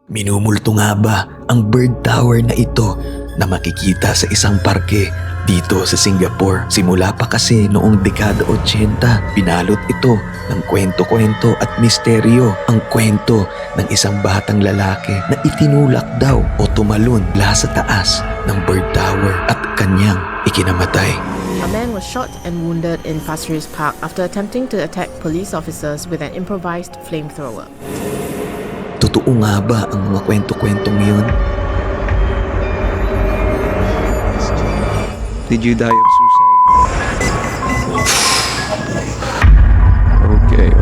Minumulto nga ba ang bird tower na ito na makikita sa isang parke dito sa Singapore? Simula pa kasi noong dekada 80, pinalot ito ng kwento-kwento at misteryo. Ang kwento ng isang batang lalaki na itinulak daw o tumalon mula sa taas ng bird tower at kanyang ikinamatay. A man was shot and wounded in Pasir Ris Park after attempting to attack police officers with an improvised flamethrower. Totoo nga ba ang mga kwento-kwentong yun? Did you die of suicide? Okay.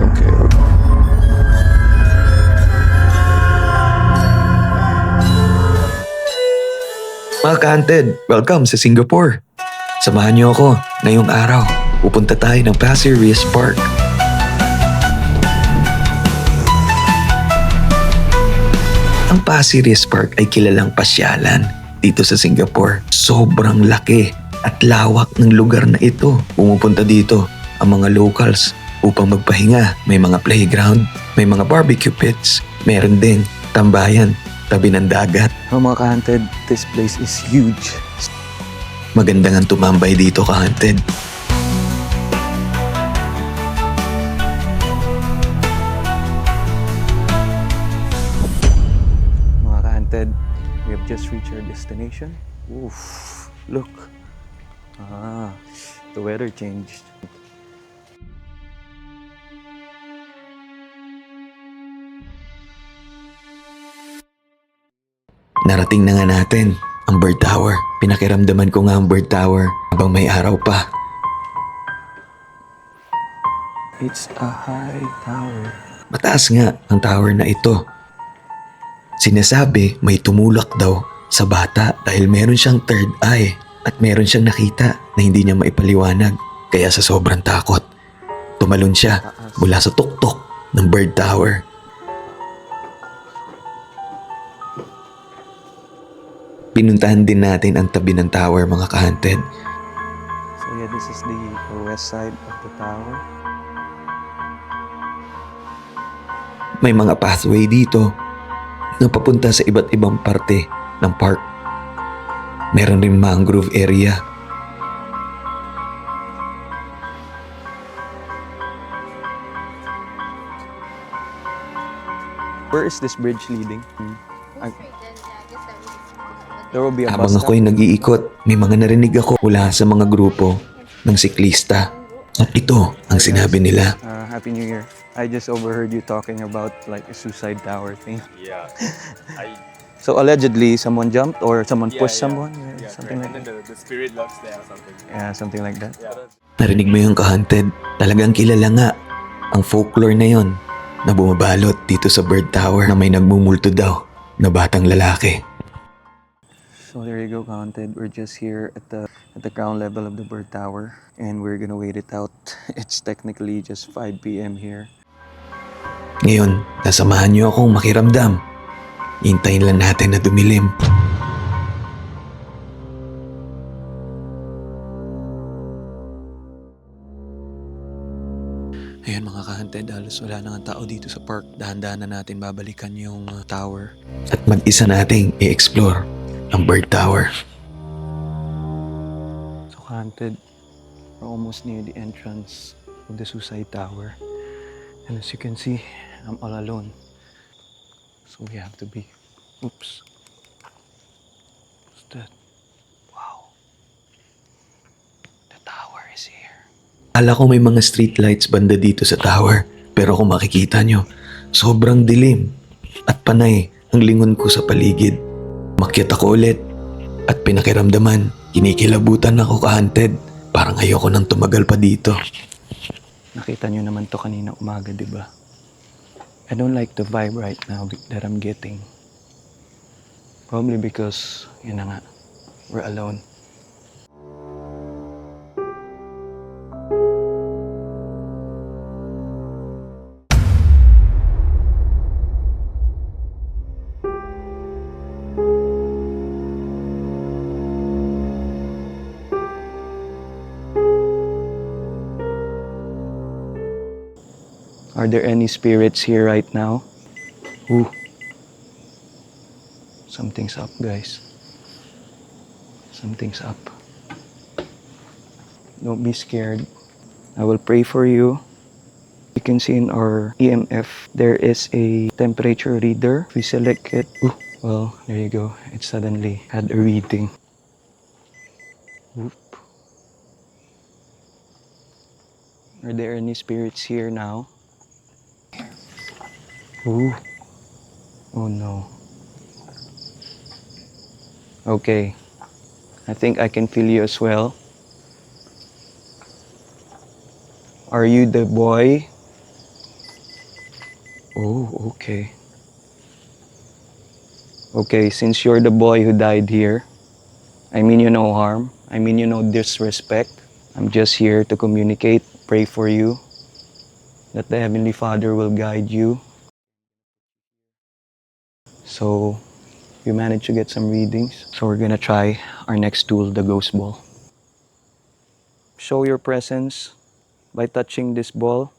Mga ka-hunted, welcome sa Singapore. Samahan niyo ako ngayong araw. Pupunta tayo ng Pasir Ris Park. Ang Pasir Ris Park ay kilalang pasyalan dito sa Singapore. Sobrang laki at lawak ng lugar na ito. Pumupunta dito ang mga locals upang magpahinga. May mga playground, may mga barbecue pits, meron din tambayan tabi ng dagat. Oh, mga ka-hunted, this place is huge. Maganda nga tumambay dito, ka-hunted. Mga ka-hunted, we have just reached our destination. Oof, look. The weather changed. Narating na nga natin ang bird tower. Pinakiramdaman ko nga ang bird tower habang may araw pa. It's a high tower. Mataas nga ang tower na ito. Sinasabi may tumulak daw sa bata dahil meron siyang third eye at meron siyang nakita na hindi niya maipaliwanag. Kaya sa sobrang takot, tumalon siya mula sa tuktok ng bird tower. Pinuntahan din natin ang tabi ng tower, mga ka-hunted. So yeah, this is the west side of the tower. May mga pathway dito na papunta sa iba't ibang parte ng park. Meron rin mangrove area. Where is this bridge leading? There will be a Habang bus stop. ako'y nag-iikot, may mga narinig ako mula sa mga grupo ng siklista. At ito ang sinabi nila. Happy New Year. I just overheard you talking about like a suicide tower thing. Yeah. So allegedly, someone jumped or someone pushed someone, Yeah, something correct. like And then that. the spirit loves there or something. Yeah, something like that. Yeah. Narinig mo yung ka-hunted? Talagang kilala nga ang folklore na yon na bumabalot dito sa bird tower na may nagmumulto daw na batang lalaki. So there you go, Haunted. We're just here at the ground level of the bird tower, and we're gonna wait it out. It's technically just 5 p.m. here. Ngayon, nasamahan niyo akong makiramdam. Hintayin lang natin na dumilim. Ayan mga ka-hunted, halos wala na nga tao dito sa park. Dahan-dahan na natin babalikan yung tower. At mag-isa nating i-explore ang bird tower. So Haunted, we're almost near the entrance of the suicide tower, and as you can see, I'm all alone. So we have to be. Oops. What's that? Wow. The tower is here. Ala ko may mga street lights banda dito sa tower. Pero kung makikita nyo, sobrang dilim at panay ang lingon ko sa paligid. Makyat ako ulit at pinakiramdaman. Kinikilabutan ako, ka-hunted. Parang ayoko nang tumagal pa dito. Nakita nyo naman to kanina umaga, di ba? I don't like the vibe right now that I'm getting. Probably because, yun na nga, we're alone. Are there any spirits here right now? Ooh. Something's up, guys. Something's up. Don't be scared. I will pray for you. You can see in our EMF, there is a temperature reader. If we select it, well, there you go. It suddenly had a reading. Whoop. Are there any spirits here now? Ooh. Oh no. Okay. I think I can feel you as well. Are you the boy? Oh, okay. Okay, since you're the boy who died here, I mean you no harm. I mean you no disrespect. I'm just here to communicate, pray for you, that the Heavenly Father will guide you. So, you managed to get some readings. So we're gonna try our next tool, the ghost ball. Show your presence by touching this ball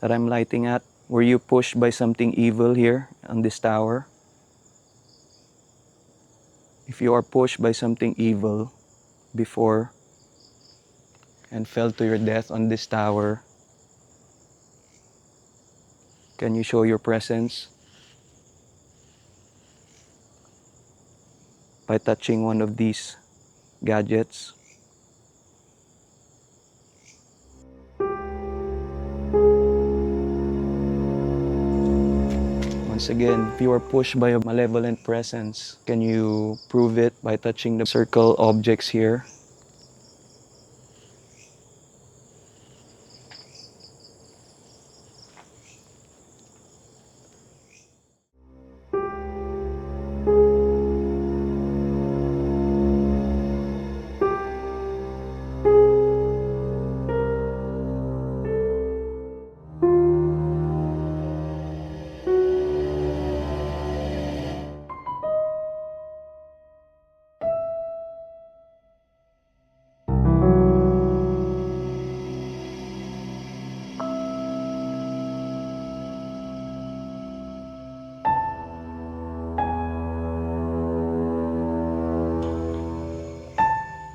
that I'm lighting at. Were you pushed by something evil here on this tower? If you are pushed by something evil before and fell to your death on this tower, can you show your presence by touching one of these gadgets? Once again, if you are pushed by a malevolent presence, can you prove it by touching the circle objects here?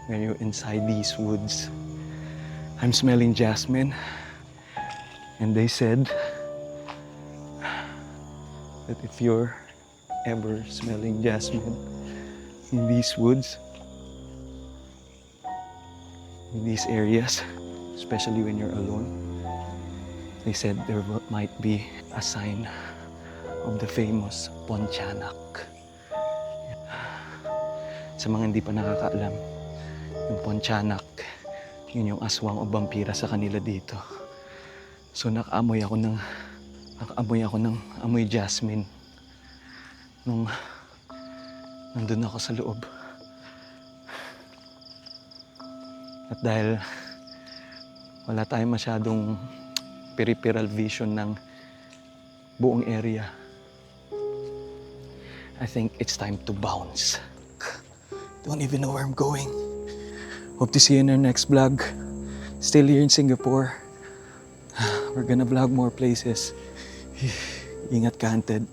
When you're inside these woods, I'm smelling jasmine, and they said that if you're ever smelling jasmine in these woods, in these areas, especially when you're alone, they said there might be a sign of the famous Pontianak. Sa mga hindi pa nakakaalam, yung Pontianak, yun yung aswang o vampira sa kanila dito. So nakaamoy ako ng amoy jasmine nung nandun ako sa loob. At dahil wala tayong masyadong peripheral vision ng buong area, I think it's time to bounce. Don't even know where I'm going. Hope to see you in our next vlog. Still here in Singapore. We're gonna vlog more places. Ingat ka, Hunted.